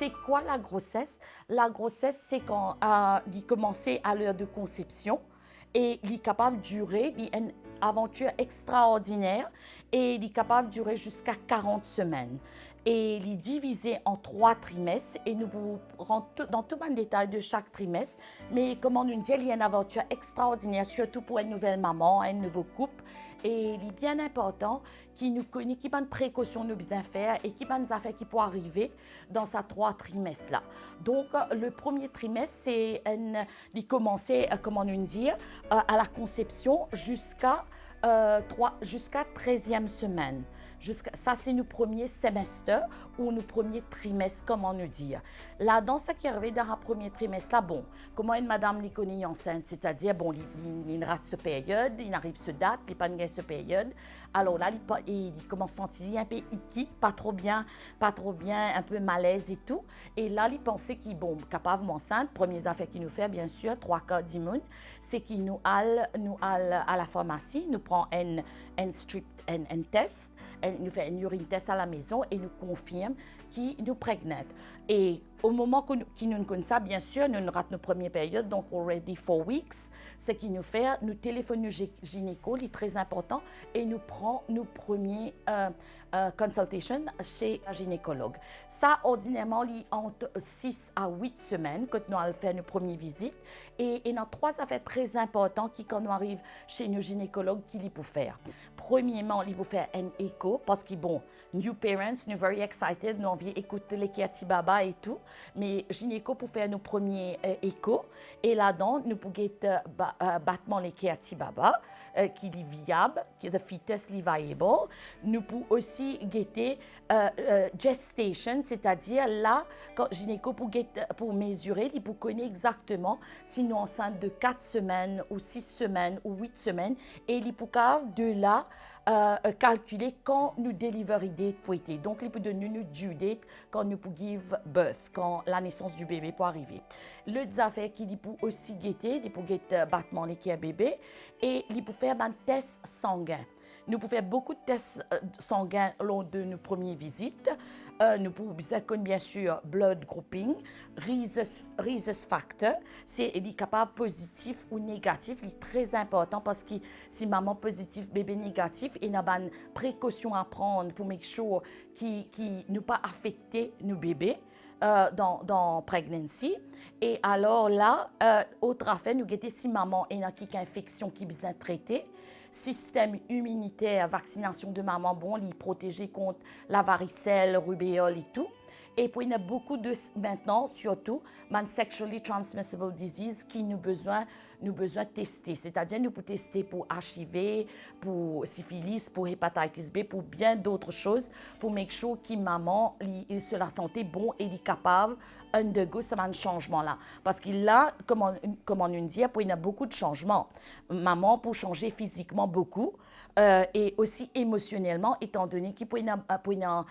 C'est quoi la grossesse? La grossesse, c'est quand il commence à l'heure de conception et il est capable de durer, il est une aventure extraordinaire et il est capable de durer jusqu'à 40 semaines. Et il est divisé en 3 trimestres et nous vous rentrons dans tout le détail de chaque trimestre. Mais comme on nous dit, il y a une aventure extraordinaire, surtout pour une nouvelle maman, un nouveau couple. Et il est bien important qu'il nous connaisse, qu'il y a une précaution nous bien faire et qu'il y a des affaires qui peuvent arriver dans ces 3 trimestres-là. Donc, le premier trimestre, c'est de commencer, comment nous dire, à la conception jusqu'à 13e semaine. Ça, c'est nos premiers semestres ou nos premiers trimestres, comment nous dire. Là, dans ce qui arrive dans le premier trimestre, là, bon, comment une madame les connaît enceinte, c'est-à-dire, bon, il rate ce période, il arrive ce date, il pas ce période. Alors là, il commence à sentir un peu icky, pas trop bien, un peu malaise et tout. Et là, il pensait qu'il bon, capable enceinte. Premières affaires qu'il nous fait, bien sûr, 3 cas d'immun, c'est qu'il nous alle à la pharmacie, nous prend un test, nous fait un urine test à la maison et nous confirme qu'il nous prégnante. Et au moment qu'il nous connaît ça, bien sûr, nous ratons notre première période, donc already 4 weeks. Ce qu'il nous fait, nous téléphonons au gynéco, c'est très important, et nous prenons nos premiers consultations chez un gynécologue. Ça, ordinairement, il entre 6 à 8 semaines quand nous allons faire nos premières visites. Et il y a 3 affaires très importantes qui, quand nous arrivons chez nos gynécologues, qu'il faut faire. Premièrement, il faut faire un écho, parce que, bon, new parents, nous very excited, nous envie d'écouter les Kiati Baba et tout. Mais gynéco pour faire nos premiers échos. Et là-dedans, nous pouvons get battement les Kiati Baba, qui est viable, qui est the fetus viable. Nous pouvons aussi guetter gestation, c'est-à-dire là, quand gynéco pour mesurer, il peut connaître exactement si nous sommes enceintes de 4 semaines ou 6 semaines ou 8 semaines. Et il peut de là calculer quand nous delivery date pour être. Donc, il peut donner une due date quand nous pouvons give birth, quand la naissance du bébé peut arriver. Le affaire qu'il peut aussi guetter, il peut guetter battement les qui bébé et il peut faire un test sanguin. Nous pouvons faire beaucoup de tests sanguins lors de nos premières visites. Nous pouvons bien sûr blood grouping, rhesus factor, c'est capable positif ou négatif, c'est très important parce que si maman positif, bébé négatif, il y a une précaution à prendre pour make sure qui ne pas affecter nos bébés. Dans pregnancy. Et alors là, autre affaire, nous guetter si maman a une infection qui est bien traitée, système immunitaire, vaccination de maman, bon, il est protégé contre la varicelle, rubéole et tout. Et puis, il y a beaucoup de, maintenant, surtout, sexually transmissible disease qui nous besoin de tester. C'est-à-dire, nous pouvons tester pour HIV, pour syphilis, pour hépatitis B, pour bien d'autres choses, pour make sure que maman, il se la santé bon et il est capable undergo ce changement-là. Parce que là, comme on nous dit, il y a beaucoup de changements. Maman peut changer physiquement beaucoup et aussi émotionnellement, étant donné qu'il peut y avoir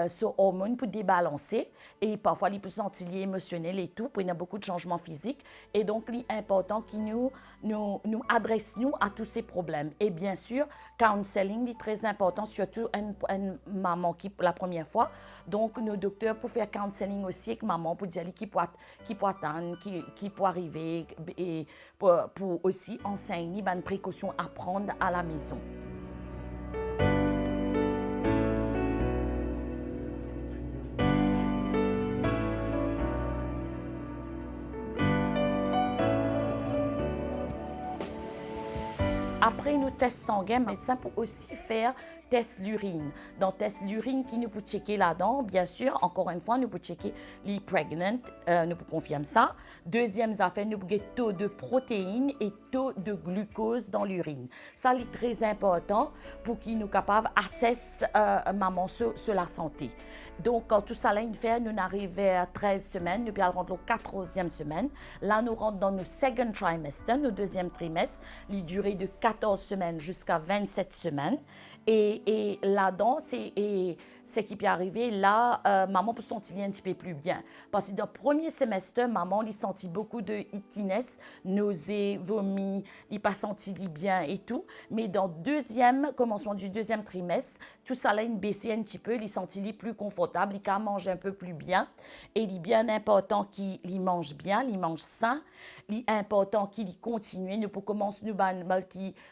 ce hormone pour débalancer et parfois il peut se sentir émotionnel et tout, il y a beaucoup de changements physiques et donc il est important que nous adressions à tous ces problèmes. Et bien sûr, counseling est très important, surtout une maman qui la première fois. Donc nos docteurs pour faire counseling aussi avec maman pour dire qui peut attendre, qui peut arriver et pour aussi enseigner une précaution à prendre à la maison. Après nos tests sanguins, le médecin peut aussi faire test l'urine. Dans test l'urine, qui nous peut checker là-dedans, bien sûr, encore une fois, nous peut checker les pregnant, nous peut confirmer ça. Deuxième affaire, nous peut taux de protéines et taux de glucose dans l'urine. Ça, c'est très important pour qu'il nous capable assess maman sur la santé. Donc, quand tout ça là, fait, nous arrivons à 13 semaines, nous allons rentrer au 14e semaine. Là, nous rentrons dans nos second trimester, nos deuxième trimestre, les durées de 14 semaines jusqu'à 27 semaines. Et là-dedans, ce qui peut arriver là, maman peut se sentir un petit peu plus bien. Parce que dans le premier semestre, maman, il sentit beaucoup de ickiness, nausées, vomi, il pas senti bien et tout. Mais dans le deuxième, commencement du deuxième trimestre, tout ça là, il baissait un petit peu, il sentit plus confortable, il mange un peu plus bien. Et il est bien important qu'il mange bien, il mange sain. Il est important qu'il continue. Nous pouvons commencer nous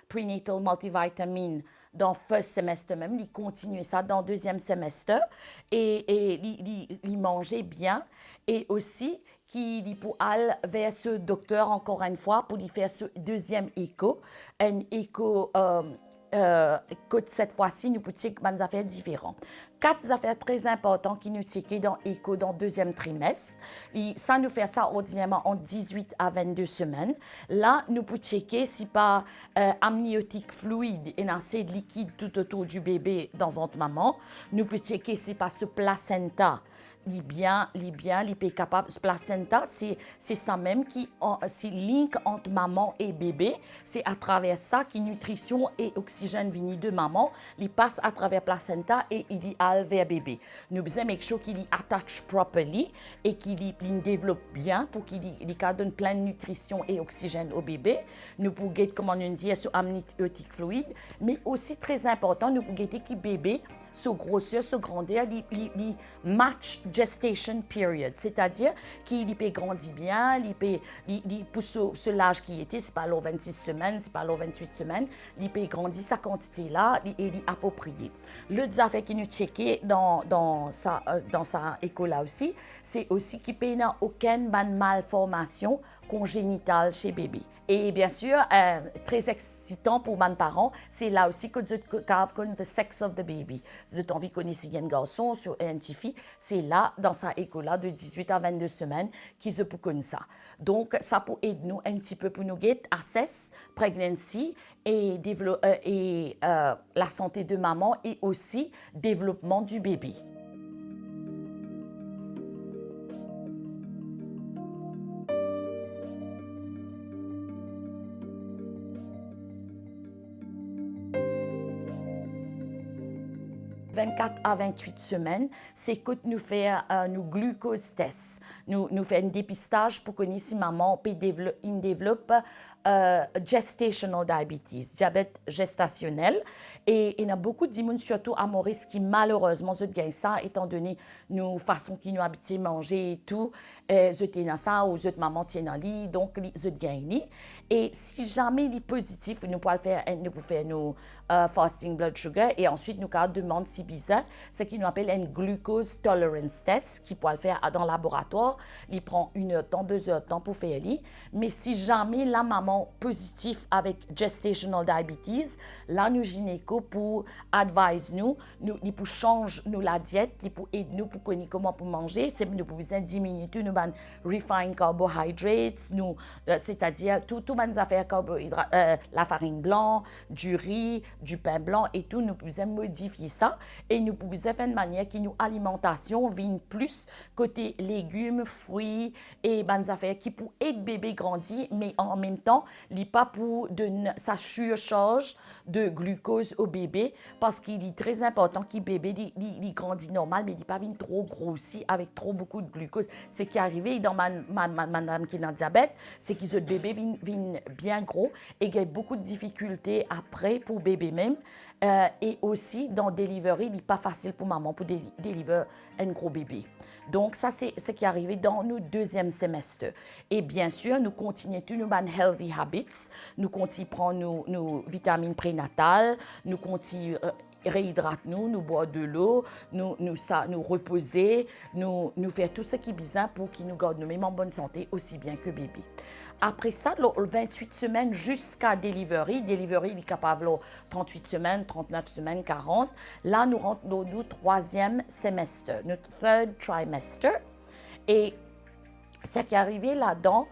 prenatal multivitamine dans le first semestre même, il continue ça dans le deuxième semestre et il mangeait bien et aussi qu'il pour aller vers ce docteur encore une fois pour lui faire ce deuxième écho, un écho que cette fois-ci, nous pouvons checker des affaires différentes. 4 affaires très importantes qui nous checkent dans l'écho dans le deuxième trimestre. Et ça nous fait ça ordinairement en 18 à 22 semaines. Là, nous pouvons checker si pas amniotique fluide et assez de liquide tout autour du bébé dans votre maman. Nous pouvons checker si pas ce placenta bien, capable. Ce placenta, c'est ça même qui, c'est link entre maman et bébé. C'est à travers ça que nutrition et oxygène viennent de maman. Il passe à travers placenta et il y a vers bébé. Nous devons make sure qu'il y attache properly et qu'il y développe bien pour qu'il y donne plein de nutrition et oxygène au bébé. Nous pouvons guetter, comme on dit, sur amniotique fluide, mais aussi très important, nous pouvons guetter qui bébé se grossir, se grandir, il match gestation period, c'est-à-dire qu'il peut grandir bien, il peut pour ce l'âge qui était, c'est pas l'au 26 semaines, c'est pas l'au 28 semaines, il peut grandir sa quantité là et il est approprié. L'autre affaire qui nous checker dans sa école là aussi, c'est aussi qu'il peut n'a aucune malformation congénitale chez bébé. Et bien sûr, très excitant pour mes parents, c'est là aussi que je connais le sexe of the baby. Je t'ai envie de connaître si il y a un garçon sur une fille, c'est là, dans sa école-là, de 18 à 22 semaines, qu'ils se peut connaître ça. Donc, ça peut aider nous un petit peu pour nous get assess pregnancy et la santé de maman et aussi développement du bébé. 24 à 28 semaines, c'est que nous faisons nos glucose tests. Nous faisons un dépistage pour connaître si maman développe gestational diabetes, diabète gestationnel. Et il y a beaucoup de monde, surtout à Maurice, qui malheureusement se gagnent ça, étant donné nos façons qui nous habituent à manger et tout. Je tiens ça ou je maman tient en lit, donc je gagne. Et si jamais il est positif, nous pouvons faire nos fasting blood sugar et ensuite nous demandons si bizarre, ce qu'on appelle un glucose tolerance test qui peut le faire dans le laboratoire. Il prend 1 heure de temps, 2 heures de temps pour faire lui. Mais si jamais la maman positive avec gestational diabetes, là nous gynéco pour advise nous pour changer nous la diète, pour aider nous pour connaître comment pour manger, c'est nous pour besoin diminuer tout nous ban refined carbohydrates, nous c'est-à-dire tout les affaires carbohydrates, la farine blanche, du riz, du pain blanc et tout, nous pouvons modifier ça et nous pouvons faire une manière qui nous alimentation vienne plus côté légumes, fruits et les affaires qui pour aider bébé grandir, mais en même temps, il n'est pas pour donner sa surcharge de glucose au bébé parce qu'il est très important que le bébé il grandit normal, mais il n'est pas trop grossi avec trop beaucoup de glucose. Ce qui est arrivé dans madame qui a diabète, c'est que ce bébé vient bien gros et il y a beaucoup de difficultés après pour bébé même. Et aussi, dans le delivery, il n'est pas facile pour maman pour délivrer un gros bébé. Donc, ça, c'est ce qui est arrivé dans nos deuxième semestre. Et bien sûr, nous continuons tous nos healthy habits. Nous continuons prendre nos vitamines prénatales. Nous continuons réhydrater nous boire de l'eau, nous reposer, nous faire tout ce qui est besoin pour qu'il nous garde nous même en bonne santé aussi bien que bébé. Après ça, le 28 semaines jusqu'à delivery il est capable de 38 semaines, 39 semaines, 40. Là, nous rentrons dans notre troisième semestre, notre third trimester. Et Ce qui est arrivé là-dedans,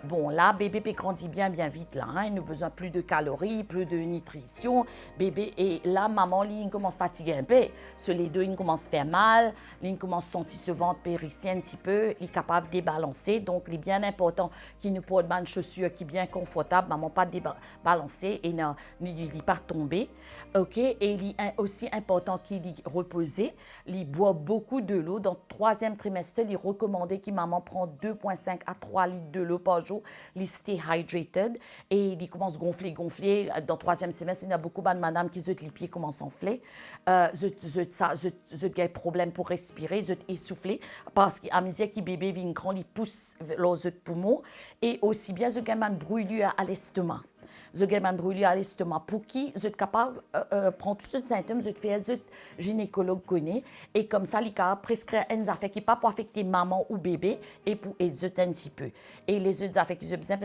bon, là, bébé grandit bien, bien vite, là. Hein, il a besoin plus de calories, plus de nutrition. Bébé, et là, maman, il commence à fatiguer un peu. Sur les deux, il commence à faire mal. Il commence à sentir ce ventre périssé un petit peu. Il est capable de débalancer. Donc, il est bien important qu'il nous porte une chaussure qui est bien confortable. Maman, pas débalancer et il n'est pas tomber. OK? Et il est aussi important qu'il repose. Il boit beaucoup de l'eau. Dans le troisième trimestre, il est recommandé que maman prenne 2,5 à 3 litres de l'eau par jour, il stay hydrated et il commence à gonfler. Dans le troisième semestre, il y a beaucoup de madame qui ont les pieds commencent à enfler. J'ai des problèmes pour respirer, j'ai essoufflé parce qu'à mesure que bébé vient grand, il pousse les poumons et aussi bien j'ai une brûlure à l'estomac. Je gagne une brûlure à l'estomac. Pour qui je suis capable de prendre tous ces symptômes, je fais un gynécologue connaît et comme ça, il est capable de prescrire des affaires qui ne pas pour affecter maman ou bébé et pour aider un petit peu. Et les autres affaires que je besoin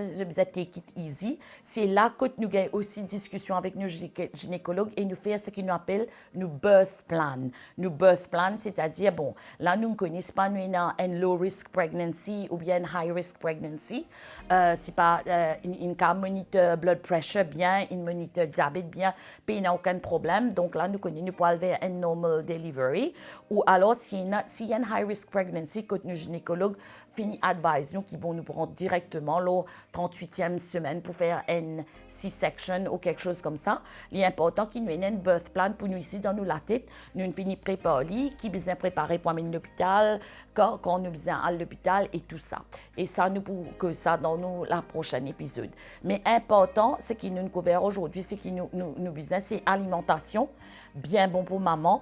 take it easy. C'est là que nous avons aussi discussion avec nos gynécologues et nous faisons ce qu'ils nous appellent nos birth plan. Nos birth plan, c'est-à-dire, bon, là, nous ne connaissons pas, nous avons une low risk pregnancy ou bien une high risk pregnancy. C'est pas une moniteur blood pressure bien, une moniteur diabète bien, puis il n'y a aucun problème. Donc là, nous connaissons, nous pouvons faire une normal delivery. Ou alors, s'il y a une high risk pregnancy, quand nos gynécologues finissent advise nous qui vont nous prendre directement la 38e semaine pour faire une C-section ou quelque chose comme ça. Il est important qu'il nous ait un birth plan pour nous ici dans nous la tête. Nous finissons préparer, qui besoin préparer pour amener l'hôpital, quand nous besoin à l'hôpital et tout ça. Et ça, nous pour que ça dans nous la prochaine épisode. Mais important, ce qui nous couvert aujourd'hui, c'est que nous besoin, c'est alimentation, bien bon pour maman,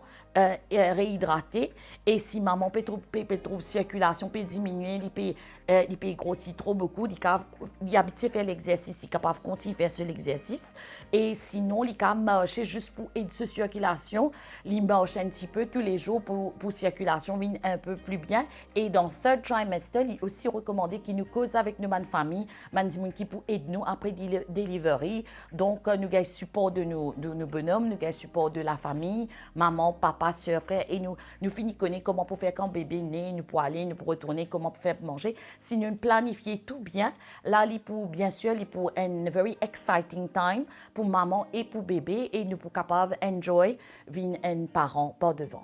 réhydrater. Et si maman peut trouver circulation, peut diminuer, il peut grossir trop beaucoup, il habite faire l'exercice, il est capable de continuer à faire sur l'exercice. Et sinon, il est capable de marcher juste pour aider sa circulation. Il marche un petit peu tous les jours pour circulation vienne un peu plus bien. Et dans le third trimester, il est aussi recommandé qu'il nous cause avec nos familles, qui pour aider nous après delivery. Donc, nous avons support de nos bonhommes, nous avons support de la famille, maman, papa, soeur, frère, et nous finissons connaître comment pour faire quand bébé est né, nous pour aller, nous pour retourner, comment pour faire manger. Si nous planifions tout bien, là, il pour, bien sûr, il pour un very exciting time pour maman et pour bébé, et nous pour capable enjoy vin un parent par devant.